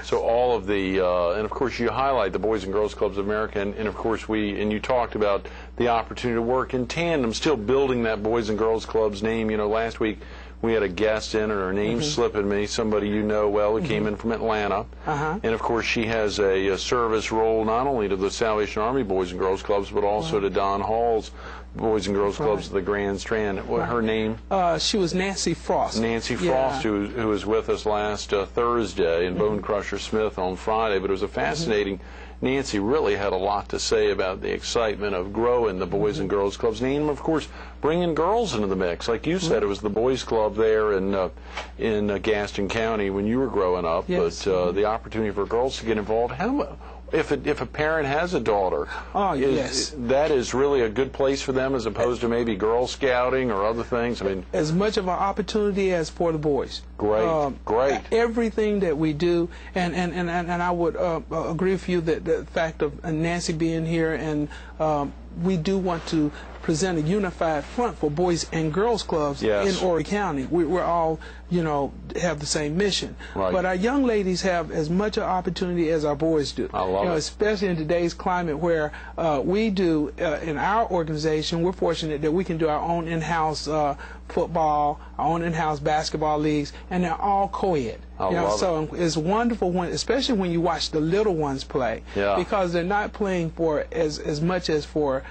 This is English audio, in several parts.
So all of the, and of course you highlight the Boys and Girls Clubs of America, and of course you talked about the opportunity to work in tandem, still building that Boys and Girls Clubs name. You know, last week we had a guest in, and her name's slipping me, somebody you know well, who came in from Atlanta. And of course she has a service role not only to the Salvation Army Boys and Girls Clubs, but also to Don Hall's Boys and Girls Clubs of the Grand Strand. What her name? She was Nancy Frost. Nancy Frost, who was with us last Thursday, and Bone Crusher Smith on Friday. But it was a fascinating. Nancy really had a lot to say about the excitement of growing the Boys and Girls Clubs, and of course bringing girls into the mix. Like you said, it was the Boys Club there in Gaston County when you were growing up, but the opportunity for girls to get involved. If a parent has a daughter, that is really a good place for them, as opposed to maybe Girl Scouting or other things. I mean, as much of an opportunity as for the boys. Great, great. Everything that we do, and I would agree with you that the fact of Nancy being here, and we do want to present a unified front for Boys and Girls Clubs in Horry County. We're all, you know, have the same mission. But our young ladies have as much an opportunity as our boys do. I love it. Especially in today's climate where we do, in our organization, we're fortunate that we can do our own in-house football, our own in-house basketball leagues, and they're all co-ed. So it's wonderful when, especially when you watch the little ones play, because they're not playing for as much as for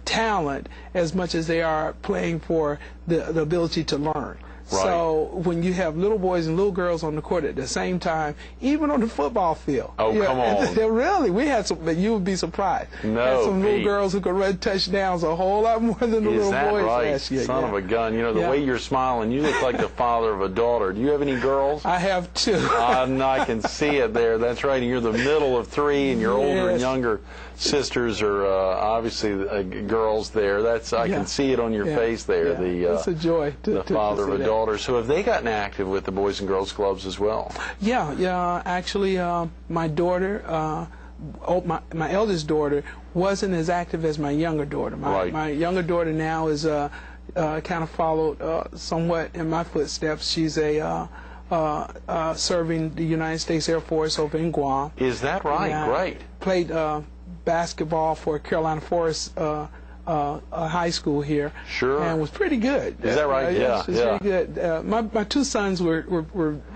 talent, as much as they are playing for the ability to learn. So when you have little boys and little girls on the court at the same time, even on the football field. Oh, come on. Really, we had some, you would be surprised. No, had some little girls who could run touchdowns a whole lot more than the little boys last year. Son of a gun. You know, the way you're smiling, you look like the father of a daughter. Do you have any girls? I have two. I can see it there. That's right. And you're the middle of three, and your older and younger sisters are obviously girls there. That's I can see it on your face there. It's a joy. The father of a daughter. So have they gotten active with the Boys and Girls Clubs as well? Yeah. Actually, my daughter, my eldest daughter, wasn't as active as my younger daughter. My younger daughter now is kind of followed somewhat in my footsteps. She's serving the United States Air Force over in Guam. Is that right? Great. Played basketball for Carolina Forest high school here, and was pretty good. Is that right? It's pretty good. My two sons were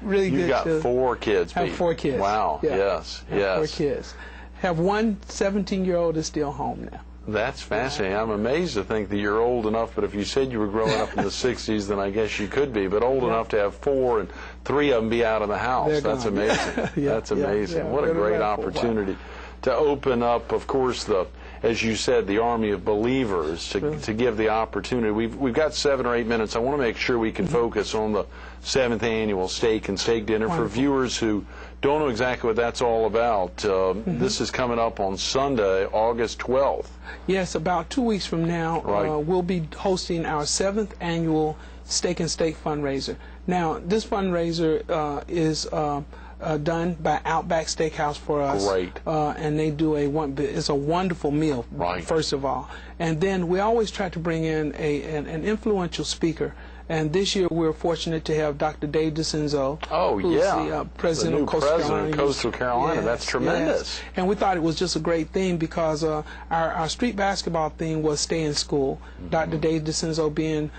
really good. You got 4 kids. Have 4 kids. Wow. Yes. 4 kids. Have one 17-year-old is still home now. That's fascinating. I'm amazed to think that you're old enough, but if you said you were growing up in the 60s, then I guess you could be, but old enough to have 4 and 3 of them be out of the house. That's amazing. That's amazing. What a great opportunity to open up, of course, as you said, the army of believers to give the opportunity. We've got 7 or 8 minutes. I want to make sure we can focus on the 7th annual Steak and Steak Dinner. For viewers who don't know exactly what that's all about, this is coming up on Sunday, August 12th. Yes, about 2 weeks from now, we'll be hosting our 7th annual Steak and Steak fundraiser. Now, this fundraiser is done by Outback Steakhouse for us. Great. And they do it's a wonderful meal, first of all. And then we always try to bring in an influential speaker. And this year we're fortunate to have Dr. Dave DeCenzo, who's the president of Coastal Carolina. That's tremendous. And we thought it was just a great thing because our street basketball theme was Stay in School. Dr. Dave DeCenzo being,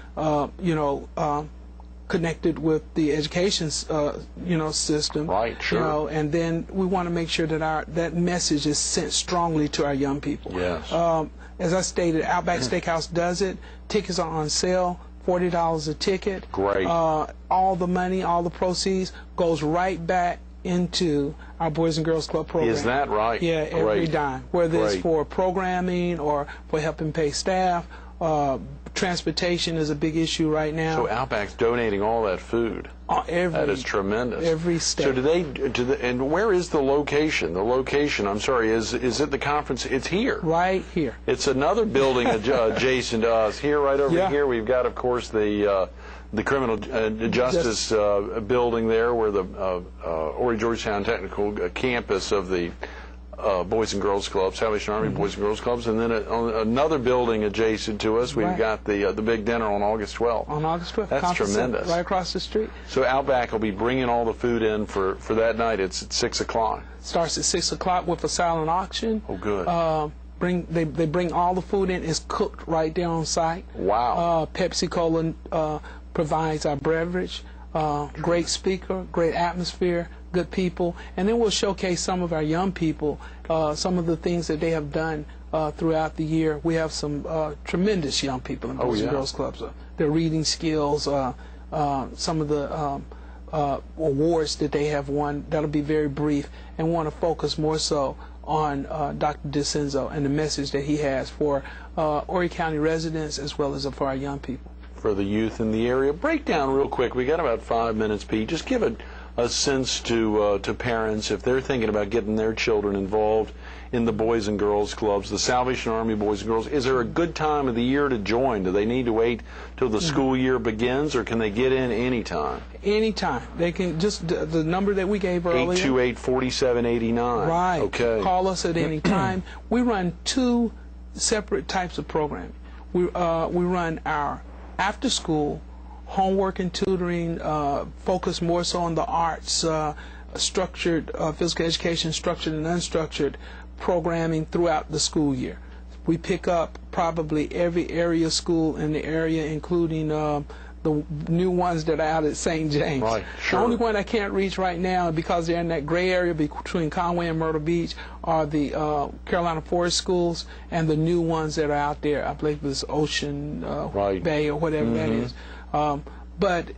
connected with the education, system. And then we want to make sure that that message is sent strongly to our young people. As I stated, Outback Steakhouse does it. Tickets are on sale, $40 a ticket. Great. All the money, all the proceeds goes right back into our Boys and Girls Club program. Is that right? Yeah, every dime. Whether it's for programming or for helping pay staff. Transportation is a big issue right now. So Outback's donating all that food. That is tremendous. Every state. So do they and where is the location? The location, I'm sorry, is it the conference? It's here. Right here. It's another building adjacent to us. Here, right over here, we've got, of course, the criminal justice building there, where the Horry Georgetown Technical campus of the Boys and Girls Clubs, Salvation Army Boys and Girls Clubs, and then another building adjacent to us, we've got the big dinner on August 12th. On August 12th. That's tremendous. Right across the street. So Outback will be bringing all the food in for that night. It's at 6 o'clock. Starts at 6 o'clock with a silent auction. Oh, good. They bring all the food in. It's cooked right there on site. Wow. Pepsi Cola provides our beverage. Great speaker, great atmosphere, good people, and then we'll showcase some of our young people, some of the things that they have done throughout the year. We have some tremendous young people in Boys and Girls Clubs. Their reading skills, some of the awards that they have won. That'll be very brief, and want to focus more so on Dr. DeCenzo and the message that he has for Horry County residents as well as for our young people. For the youth in the area. Break down real quick. We got about 5 minutes, Pete. Just give a sense to parents if they're thinking about getting their children involved in the Boys and Girls Clubs, the Salvation Army Boys and Girls. Is there a good time of the year to join? Do they need to wait till the school year begins, or can they get in anytime? Anytime. They can just the number that we gave earlier. 828-4789. Right. Okay. Call us at any time. We run two separate types of programming. We run our after school homework and tutoring, focus more so on the arts, structured physical education, structured and unstructured programming throughout the school year. We pick up probably every area school in the area, including the new ones that are out at St. James. Right, sure. The only one I can't reach right now, because they're in that gray area between Conway and Myrtle Beach, are the Carolina Forest schools, and the new ones that are out there. I believe it's Ocean Bay or whatever that is. But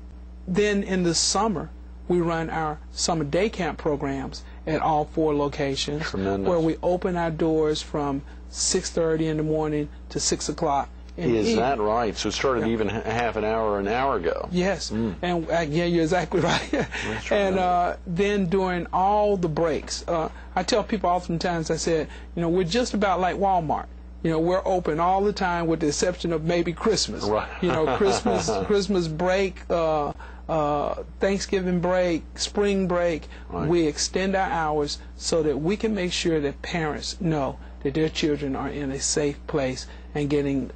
then in the summer, we run our summer day camp programs at all 4 locations. Tremendous. Where we open our doors from 6:30 in the morning to 6 o'clock. Is that right? So it started even half an hour or an hour ago. Yes, and yeah, you're exactly right. And then during all the breaks, I tell people oftentimes, I said, we're just about like Walmart. We're open all the time with the exception of maybe Christmas. Right. Christmas break, Thanksgiving break, spring break. Right. We extend our hours so that we can make sure that parents know that their children are in a safe place and getting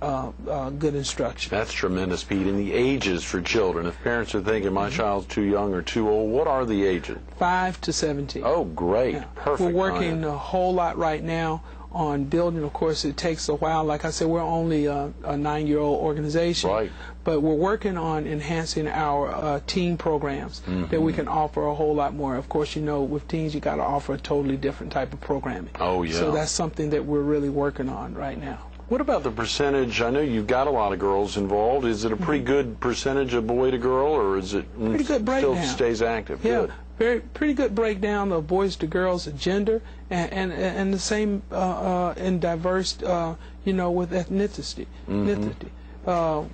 good instruction. That's tremendous, Pete. And the ages for children, if parents are thinking my child's too young or too old, what are the ages? 5 to 17. Oh, great. Yeah. Perfect. We're working a whole lot right now on building. Of course, it takes a while. Like I said, we're only a 9-year-old organization. Right. But we're working on enhancing our teen programs that we can offer a whole lot more. Of course, with teens, you got to offer a totally different type of programming. Oh, yeah. So that's something that we're really working on right now. What about the percentage? I know you've got a lot of girls involved. Is it a pretty good percentage of boy to girl, or is it pretty good breakdown? Still stays active? Yeah, good. Pretty good breakdown of boys to girls, gender, and the same in diverse, with ethnicity.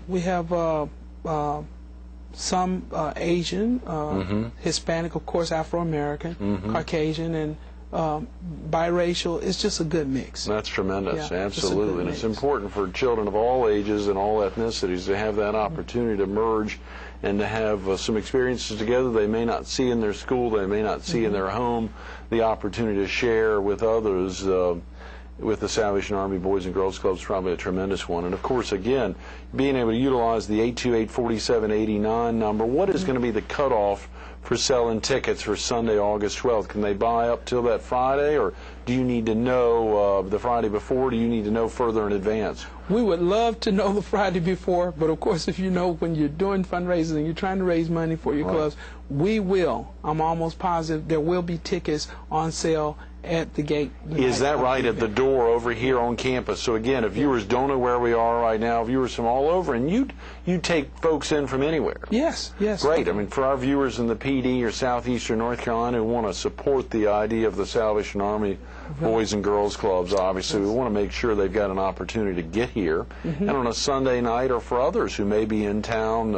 We have some Asian, Hispanic, of course, Afro-American, Caucasian, and biracial. It's just a good mix. That's tremendous. Yeah, absolutely. And it's important for children of all ages and all ethnicities to have that opportunity to merge and to have some experiences together they may not see in their school, they may not see in their home, the opportunity to share with others. With the Salvation Army Boys and Girls Club is probably a tremendous one. And of course, again, being able to utilize the 828-4789 number, what is going to be the cutoff for selling tickets for Sunday, August 12th? Can they buy up till that Friday, or do you need to know the Friday before? Do you need to know further in advance? We would love to know the Friday before, but of course, if when you're doing fundraising and you're trying to raise money for your clubs, we will. I'm almost positive there will be tickets on sale at the gate. Is that right, at the door over here on campus? So again, if viewers don't know where we are right now, viewers from all over, and you take folks in from anywhere. Yes. Great. I mean, for our viewers in the PD or southeastern North Carolina who want to support the idea of the Salvation Army Boys and Girls Clubs, obviously, we want to make sure they've got an opportunity to get here. And on a Sunday night, or for others who may be in town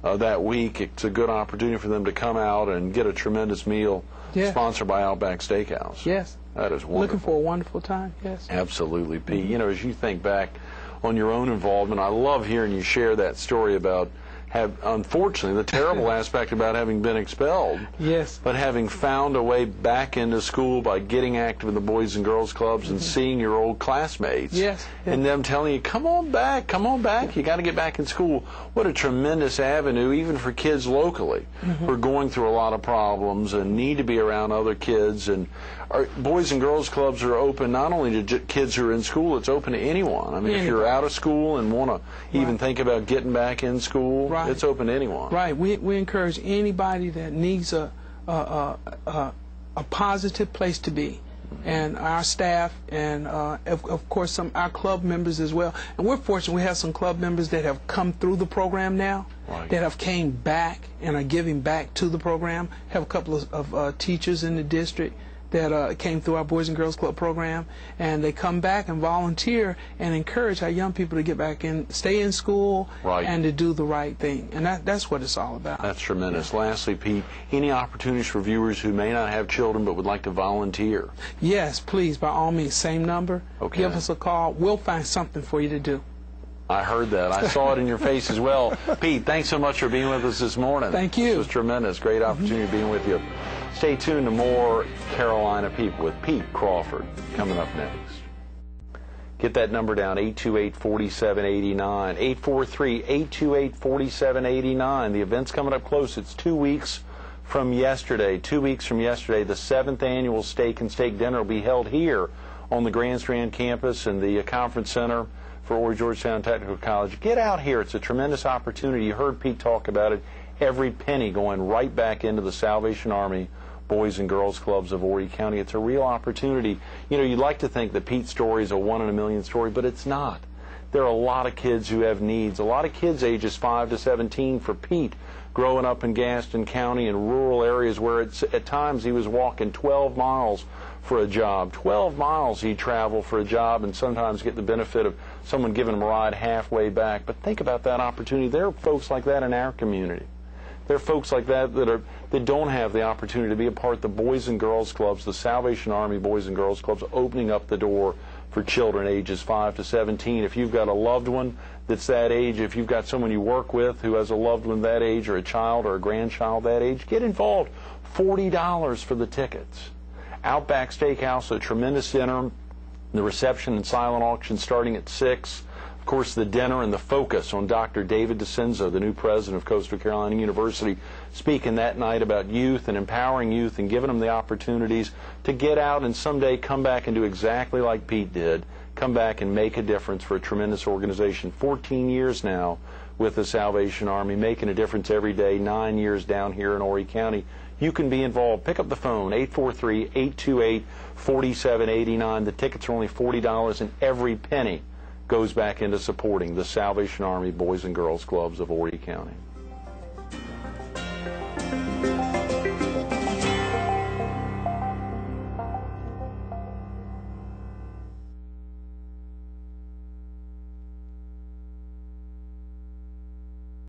that week, it's a good opportunity for them to come out and get a tremendous meal. Sponsored by Outback Steakhouse. Yes. That is wonderful. Looking for a wonderful time, yes. Absolutely, Pete. As you think back on your own involvement, I love hearing you share that story about have, unfortunately, the terrible aspect about having been expelled. Yes. But having found a way back into school by getting active in the Boys and Girls Clubs and seeing your old classmates. Yes. And them telling you, come on back, you got to get back in school. What a tremendous avenue, even for kids locally who are going through a lot of problems and need to be around other kids. And our Boys and Girls Clubs are open not only to kids who are in school, it's open to anyone. I mean, if you're out of school and want to even think about getting back in school, it's open to anyone. Right. We encourage anybody that needs a positive place to be, and our staff, and of course our club members as well. And we're fortunate we have some club members that have come through the program now, that have came back and are giving back to the program. Have a couple of teachers in the district that came through our Boys and Girls Club program, and they come back and volunteer and encourage our young people to get back in, stay in school, and to do the right thing. And that's what it's all about. That's tremendous. Lastly, Pete, any opportunities for viewers who may not have children but would like to volunteer? Yes, please, by all means, same number. Okay. Give us a call. We'll find something for you to do. I heard that. I saw it in your face as well. Pete, thanks so much for being with us this morning. Thank you. This was tremendous. Great opportunity being with you. Stay tuned to more Carolina People with Pete Crawford coming up next. Get that number down, 828-4789, 843-828-4789. The event's coming up close. It's 2 weeks from yesterday. 2 weeks from yesterday, the 7th annual Steak and Steak Dinner will be held here on the Grand Strand campus in the Conference Center for Horry Georgetown Technical College. Get out here. It's a tremendous opportunity. You heard Pete talk about it. Every penny going right back into the Salvation Army Boys and Girls Clubs of Horry County. It's a real opportunity. You know, you'd like to think that Pete's story is a 1 in a million story, but it's not. There are a lot of kids who have needs. A lot of kids ages 5 to 17 for Pete, growing up in Gaston County in rural areas where at times he was walking 12 miles for a job. 12 miles he'd travel for a job and sometimes get the benefit of someone giving him a ride halfway back. But think about that opportunity. There are folks like that in our community. There are folks like that that don't have the opportunity to be a part of the Boys and Girls Clubs, the Salvation Army Boys and Girls Clubs, opening up the door for children ages 5 to 17. If you've got a loved one that's that age, if you've got someone you work with who has a loved one that age, or a child or a grandchild that age, get involved. $40 for the tickets. Outback Steakhouse, a tremendous dinner. The reception and silent auction starting at 6. Of course, the dinner and the focus on Dr. David DeCenzo, the new president of Coastal Carolina University, speaking that night about youth and empowering youth and giving them the opportunities to get out and someday come back and do exactly like Pete did, come back and make a difference for a tremendous organization. 14 years now with the Salvation Army, making a difference every day, 9 years down here in Horry County. You can be involved. Pick up the phone, 843-828-4789. The tickets are only $40, and every penny goes back into supporting the Salvation Army Boys and Girls Clubs of Horry County.